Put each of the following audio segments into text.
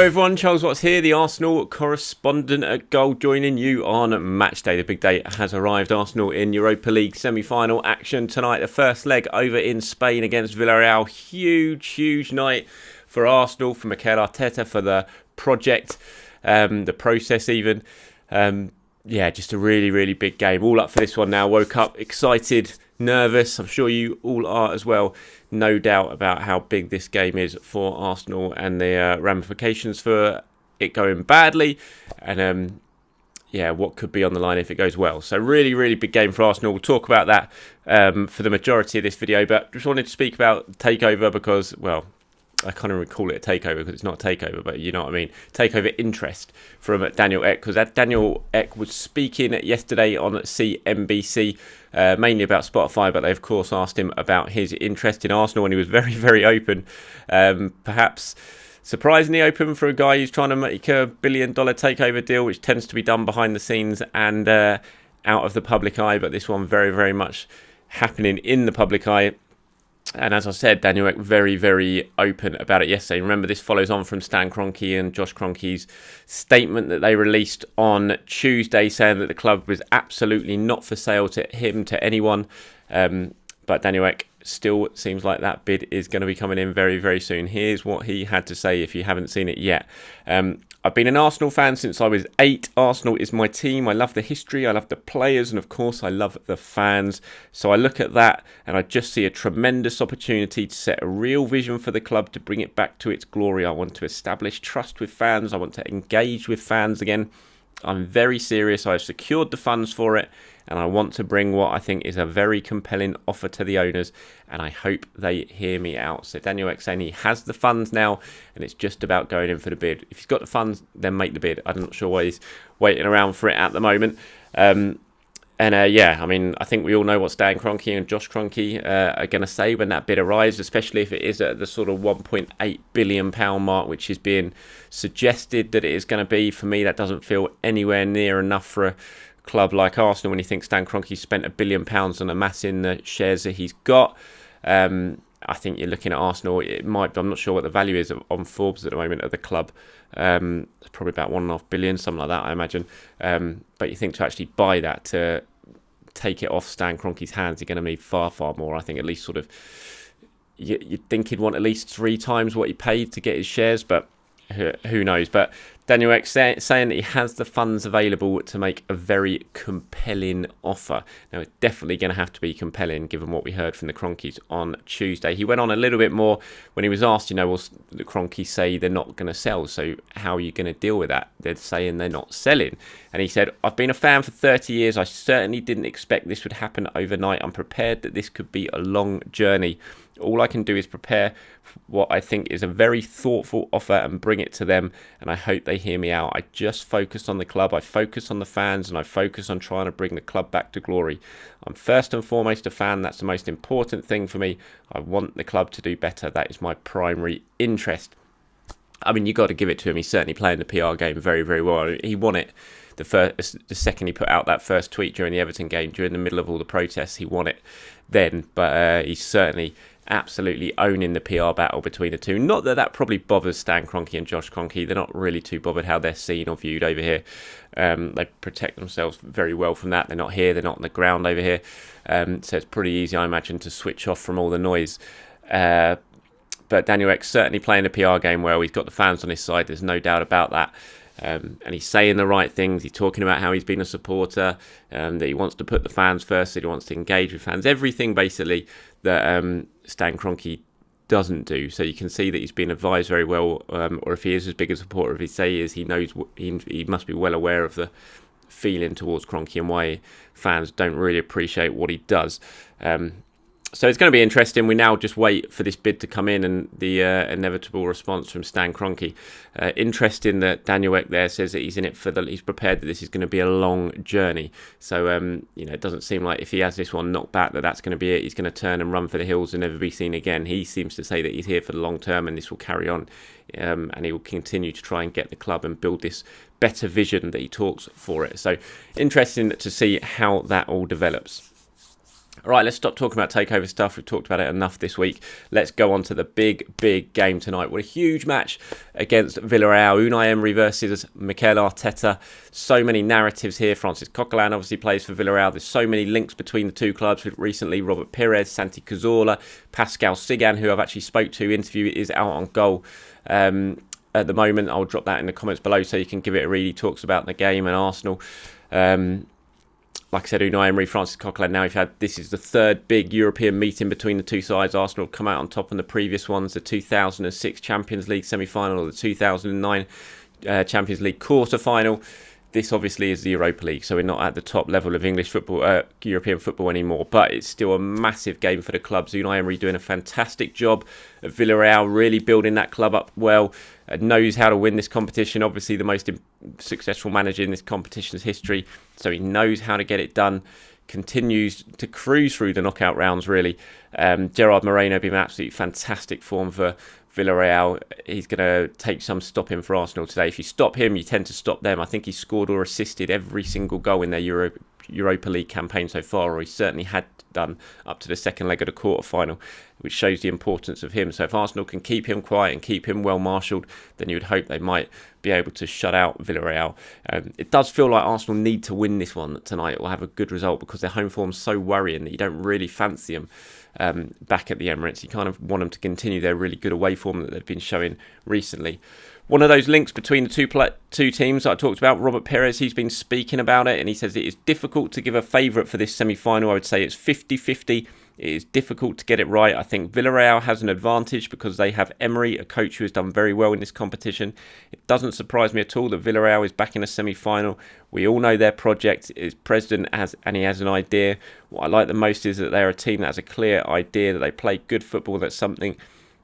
Hello everyone, Charles Watts here, the Arsenal correspondent at Goal, joining you on match day. The big day has arrived. Arsenal in Europa League semi-final action tonight. The first leg over in Spain against Villarreal. Huge night for Arsenal, for Mikel Arteta, for the project, the process even. Just a really big game. All up for this one now. Woke up excited, nervous. I'm sure you all are as well. No doubt about how big this game is for Arsenal and the ramifications for it going badly, and what could be on the line if it goes well. So really big game for Arsenal. We'll talk about that for the majority of this video, but just wanted to speak about takeover because, well, I can't even call it a takeover because it's not a takeover, but you know what I mean. Takeover interest from Daniel Ek, because Daniel Ek was speaking yesterday on CNBC, mainly about Spotify, but they of course asked him about his interest in Arsenal, and he was very open, perhaps surprisingly open for a guy who's trying to make $1 billion takeover deal, which tends to be done behind the scenes and out of the public eye, but this one very much happening in the public eye. And as I said, Daniel Ek very open about it yesterday. Remember, this follows on from Stan Kroenke and Josh Kroenke's statement that they released on Tuesday, saying that the club was absolutely not for sale to him, to anyone. But Daniel Ek still seems like that bid is going to be coming in very soon. Here's what he had to say if you haven't seen it yet. I've been an Arsenal fan since I was 8. Arsenal is my team. I love the history, I love the players, and of course I love the fans. So I look at that and I just see a tremendous opportunity to set a real vision for the club, to bring it back to its glory. I want to establish trust with fans. I want to engage with fans again. I'm very serious. I've secured the funds for it, and I want to bring what I think is a very compelling offer to the owners, and I hope they hear me out. So Daniel Ek saying he has the funds now, and it's just about going in for the bid. If he's got the funds, then make the bid. I'm not sure why he's waiting around for it at the moment. I think we all know what Stan Kroenke and Josh Kroenke are going to say when that bid arrives, especially if it is at the sort of £1.8 billion mark, which is being suggested that it is going to be. For me, that doesn't feel anywhere near enough for a club like Arsenal when you think Stan Kroenke spent £1 billion on amassing the shares that he's got. I think you're looking at Arsenal. I'm not sure what the value is on Forbes at the moment of the club. It's probably about $1.5 billion, something like that, I imagine. But you think to actually buy that, to take it off Stan Kroenke's hands, you're going to need far more. I think at least sort of, you'd think he'd want at least 3 times what he paid to get his shares, but who knows. But Daniel Ek saying that he has the funds available to make a very compelling offer. Now, it's definitely going to have to be compelling given what we heard from the Kroenkes on Tuesday. He went on a little bit more when he was asked, the Kroenkes say they're not going to sell, so how are you going to deal with that? They're saying they're not selling. And he said, I've been a fan for 30 years. I certainly didn't expect this would happen overnight. I'm prepared that this could be a long journey. All I can do is prepare for what I think is a very thoughtful offer and bring it to them, and I hope they hear me out. I just focus on the club, I focus on the fans, and I focus on trying to bring the club back to glory. I'm first and foremost a fan. That's the most important thing for me. I want the club to do better. That is my primary interest. I mean, you got to give it to him. He's certainly playing the PR game very well. He won it the second he put out that first tweet during the Everton game, during the middle of all the protests. He won it then, but he's certainly absolutely owning the PR battle between the two. Not that probably bothers Stan Kroenke and Josh Kroenke. They're not really too bothered how they're seen or viewed over here. They protect themselves very well from that. They're not here. They're not on the ground over here. So it's pretty easy, I imagine, to switch off from all the noise. But Daniel Ek certainly playing the PR game well. He's got the fans on his side. There's no doubt about that. And he's saying the right things. He's talking about how he's been a supporter, that he wants to put the fans first, that he wants to engage with fans. Everything basically that Stan Kroenke doesn't do. So you can see that he's been advised very well, or if he is as big a supporter as he say he is, he knows he must be well aware of the feeling towards Kroenke and why fans don't really appreciate what he does. So it's going to be interesting. We now just wait for this bid to come in and the inevitable response from Stan Kroenke. Interesting that Daniel Ek there says that he's in it he's prepared that this is going to be a long journey. So it doesn't seem like if he has this one knocked back that's going to be it. He's going to turn and run for the hills and never be seen again. He seems to say that he's here for the long term and this will carry on, and he will continue to try and get the club and build this better vision that he talks for it. So interesting to see how that all develops. Right, let's stop talking about takeover stuff. We've talked about it enough this week. Let's go on to the big game tonight. What a huge match against Villarreal. Unai Emery versus Mikel Arteta. So many narratives here. Francis Coquelin obviously plays for Villarreal. There's so many links between the two clubs. Recently, Robert Pires, Santi Cazorla, Pascal Sigan, who I've actually spoke to, interview, is out on goal at the moment. I'll drop that in the comments below so you can give it a read. He talks about the game and Arsenal. Like I said, Unai Emery, Francis Coquelin. Now this is the third big European meeting between the two sides. Arsenal have come out on top in the previous ones, the 2006 Champions League semi-final, or the 2009 Champions League quarter-final. This obviously is the Europa League, so we're not at the top level of English football, European football anymore. But it's still a massive game for the clubs. Unai Emery doing a fantastic job at Villarreal, really building that club up well. Knows how to win this competition. Obviously, the most successful manager in this competition's history, so he knows how to get it done. Continues to cruise through the knockout rounds, really. Gerard Moreno being absolutely fantastic form for Villarreal. He's going to take some stopping for Arsenal today. If you stop him, you tend to stop them. I think he scored or assisted every single goal in their Europa League campaign so far, or he certainly had done up to the second leg of the quarter-final, which shows the importance of him. So if Arsenal can keep him quiet and keep him well-marshalled, then you would hope they might be able to shut out Villarreal. It does feel like Arsenal need to win this one tonight or have a good result, because their home form's so worrying that you don't really fancy them back at the Emirates. You kind of want them to continue their really good away form that they've been showing recently. One of those links between the two teams that I talked about, Robert Pires, he's been speaking about it, and he says it is difficult to give a favourite for this semi-final. I would say it's 50-50. It is difficult to get it right. I think Villarreal has an advantage because they have Emery, a coach who has done very well in this competition. It doesn't surprise me at all that Villarreal is back in a semi-final. We all know their project. His president and he has an idea. What I like the most is that they're a team that has a clear idea, that they play good football. That's something,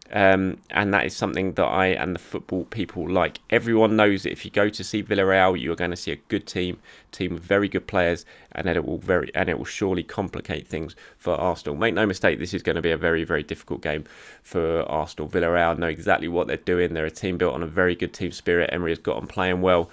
and that is something that I and the football people like. Everyone knows that if you go to see Villarreal, you are going to see a good team with very good players, and it will surely complicate things for Arsenal. Make no mistake, this is going to be a very, very difficult game for Arsenal. Villarreal know exactly what they're doing. They're a team built on a very good team spirit. Emery has got on playing well.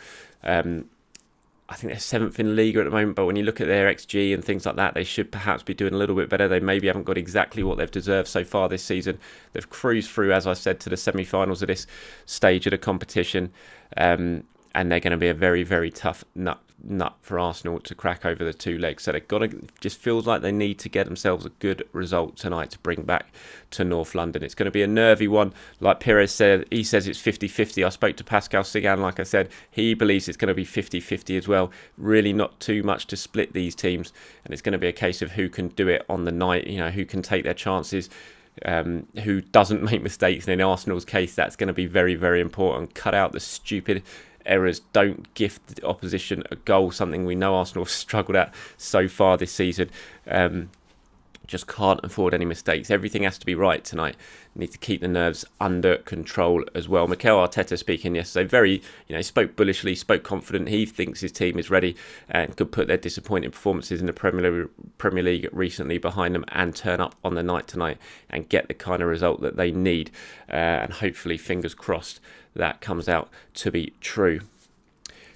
I think they're 7th in the league at the moment, but when you look at their XG and things like that, they should perhaps be doing a little bit better. They maybe haven't got exactly what they've deserved so far this season. They've cruised through, as I said, to the semi-finals of this stage of the competition, and they're going to be a very, very tough nut for Arsenal to crack over the two legs. So they've got to, just feels like they need to get themselves a good result tonight to bring back to North London. It's going to be a nervy one. Like Pires said, he says it's 50-50. I spoke to Pascal Sigan, like I said, he believes it's going to be 50-50 as well. Really not too much to split these teams, and it's going to be a case of who can do it on the night, who can take their chances, who doesn't make mistakes. And in Arsenal's case, that's going to be very, very important. Cut out the stupid errors. Don't gift the opposition a goal, something we know Arsenal have struggled at so far this season. Just can't afford any mistakes. Everything has to be right tonight. Need to keep the nerves under control as well. Mikel Arteta speaking yesterday, very, spoke bullishly, spoke confident. He thinks his team is ready and could put their disappointing performances in the Premier League recently behind them and turn up on the night tonight and get the kind of result that they need. And hopefully, fingers crossed, that comes out to be true.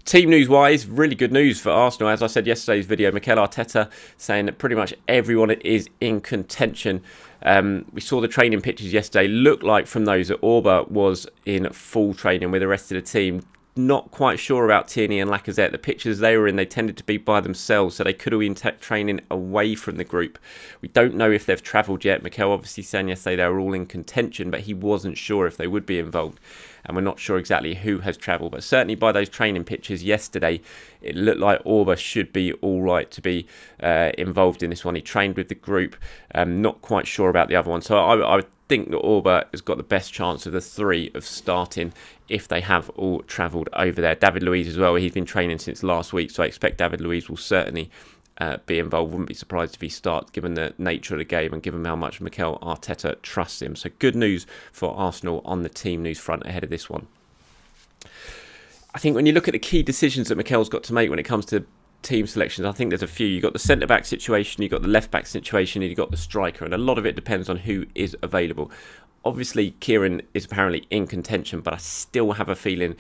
Team news-wise, really good news for Arsenal. As I said yesterday's video, Mikel Arteta saying that pretty much everyone is in contention. We saw the training pictures yesterday. Looked like from those that Orba was in full training with the rest of the team. Not quite sure about Tierney and Lacazette. The pictures they were in, they tended to be by themselves, so they could have been training away from the group. We don't know if they've travelled yet. Mikel obviously saying yesterday they were all in contention, but he wasn't sure if they would be involved. And we're not sure exactly who has travelled. But certainly by those training pictures yesterday, it looked like Orba should be all right to be involved in this one. He trained with the group. Not quite sure about the other one. So I think that Orba has got the best chance of the three of starting if they have all travelled over there. David Luiz as well. He's been training since last week. So I expect David Luiz will certainly be involved. Wouldn't be surprised if he starts, given the nature of the game and given how much Mikel Arteta trusts him. So good news for Arsenal on the team news front ahead of this one. I think when you look at the key decisions that Mikel's got to make when it comes to team selections, I think there's a few. You've got the centre-back situation, you've got the left-back situation, and you've got the striker, and a lot of it depends on who is available. Obviously, Kieran is apparently in contention, but I still have a feeling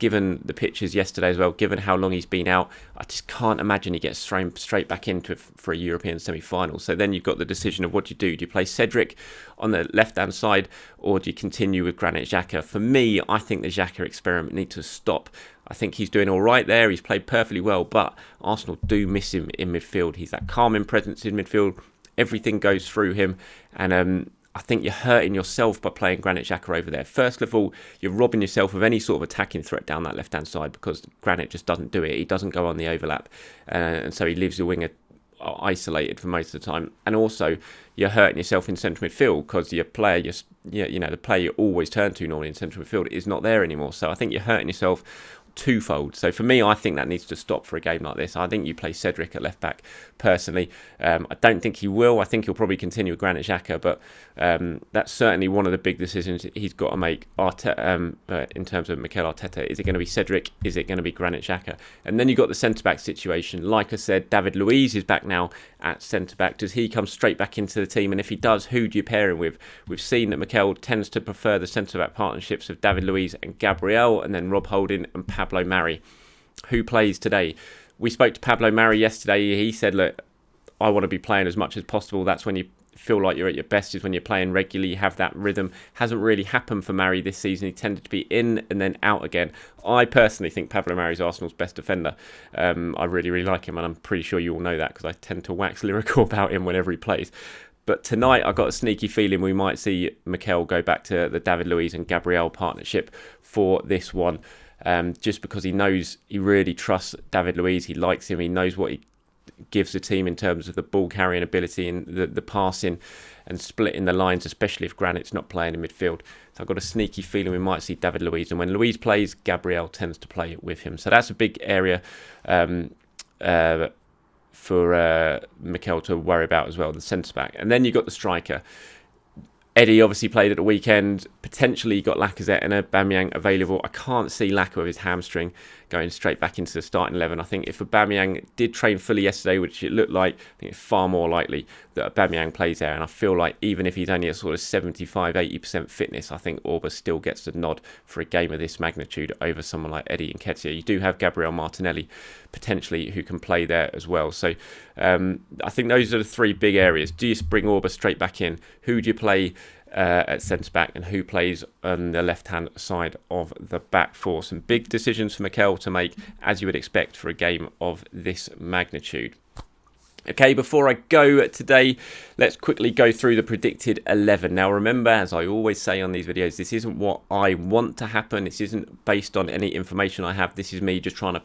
given the pictures yesterday as well, given how long he's been out, I just can't imagine he gets thrown straight back into it for a European semi-final. So then you've got the decision of what do you do? Do you play Cedric on the left-hand side, or do you continue with Granit Xhaka? For me, I think the Xhaka experiment needs to stop. I think he's doing all right there. He's played perfectly well, but Arsenal do miss him in midfield. He's that calming presence in midfield. Everything goes through him, and I think you're hurting yourself by playing Granit Xhaka over there. First of all, you're robbing yourself of any sort of attacking threat down that left-hand side because Granit just doesn't do it. He doesn't go on the overlap, and so he leaves the winger isolated for most of the time. And also, you're hurting yourself in central midfield because your player, the player you always turn to normally in central midfield is not there anymore. So I think you're hurting yourself twofold. So for me, I think that needs to stop for a game like this. I think you play Cedric at left back personally. I don't think he will. I think he'll probably continue with Granit Xhaka, but that's certainly one of the big decisions he's got to make in terms of Mikel Arteta. Is it going to be Cedric? Is it going to be Granit Xhaka? And then you've got the centre-back situation. Like I said, David Luiz is back now at centre-back. Does he come straight back into the team? And if he does, who do you pair him with? We've seen that Mikel tends to prefer the centre-back partnerships of David Luiz and Gabriel, and then Rob Holding and Pablo Mari. Who plays today? We spoke to Pablo Mari yesterday. He said, look, I want to be playing as much as possible. That's when you feel like you're at your best, is when you're playing regularly, you have that rhythm. Hasn't really happened for Mari this season. He tended to be in and then out again. I personally think Pablo Mari is Arsenal's best defender. I really, really like him, and I'm pretty sure you all know that because I tend to wax lyrical about him whenever he plays. But tonight, I've got a sneaky feeling we might see Mikel go back to the David Luiz and Gabriel partnership for this one. Just because he knows, he really trusts David Luiz. He likes him. He knows what he gives the team in terms of the ball carrying ability and the passing and splitting the lines, especially if Granit's not playing in midfield. So I've got a sneaky feeling we might see David Luiz. And when Luiz plays, Gabriel tends to play with him. So that's a big area for Mikel to worry about as well, the centre-back. And then you've got the striker. Eddie obviously played at the weekend. Potentially got Lacazette and Aubameyang available. I can't see Laka with his hamstring going straight back into the starting 11. I think if Aubameyang did train fully yesterday, which it looked like, I think it's far more likely that Aubameyang plays there. And I feel like even if he's only at sort of 75-80% fitness, I think Auba still gets the nod for a game of this magnitude over someone like Eddie Nketiah. You do have Gabriel Martinelli potentially who can play there as well. So I think those are the three big areas. Do you bring Auba straight back in? Who do you play at centre-back, and who plays on the left-hand side of the back four? Some big decisions for Mikel to make, as you would expect for a game of this magnitude. Okay, before I go today, let's quickly go through the predicted 11. Now, remember, as I always say on these videos, this isn't what I want to happen. This isn't based on any information I have. This is me just trying to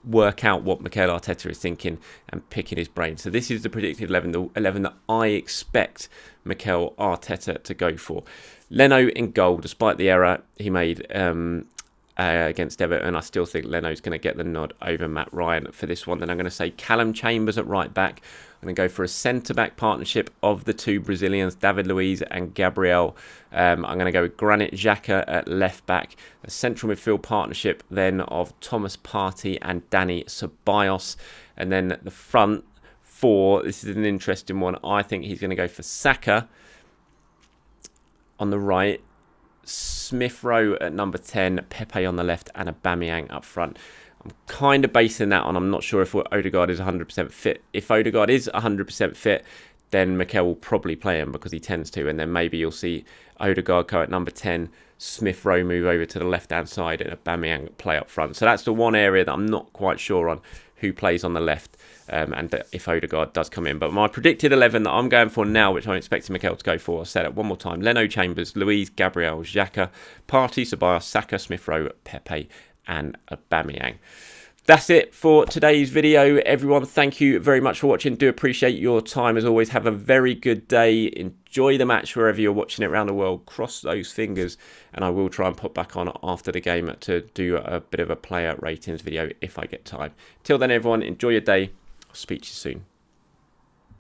work out what Mikel Arteta is thinking and picking his brain. So this is the predicted 11, the 11 that I expect Mikel Arteta to go for. Leno in goal, despite the error he made against Everton. I still think Leno's going to get the nod over Matt Ryan for this one. Then I'm going to say Callum Chambers at right back. I'm going to go for a centre-back partnership of the two Brazilians, David Luiz and Gabriel. I'm going to go with Granit Xhaka at left back. A central midfield partnership then of Thomas Partey and Dani Ceballos. And then the front four, this is an interesting one. I think he's going to go for Saka on the right, Smith Rowe at number 10, Pepe on the left, and Aubameyang up front. I'm kind of basing that on, I'm not sure if Odegaard is 100% fit. If Odegaard is 100% fit, then Mikel will probably play him because he tends to. And then maybe you'll see Odegaard go at number 10, Smith Rowe move over to the left-hand side, and Aubameyang play up front. So that's the one area that I'm not quite sure on, who plays on the left, and if Odegaard does come in. But my predicted 11 that I'm going for now, which I'm expecting Mikel to go for, I'll say it one more time. Leno, Chambers, Luiz, Gabriel, Xhaka, Partey, Ceballos, Saka, Smith Rowe, Pepe, and Aubameyang. That's it for today's video, everyone. Thank you very much for watching. Do appreciate your time as always. Have a very good day. Enjoy the match wherever you're watching it around the world. Cross those fingers, and I will try and pop back on after the game to do a bit of a player ratings video if I get time. Till then, everyone, enjoy your day. I'll speak to you soon.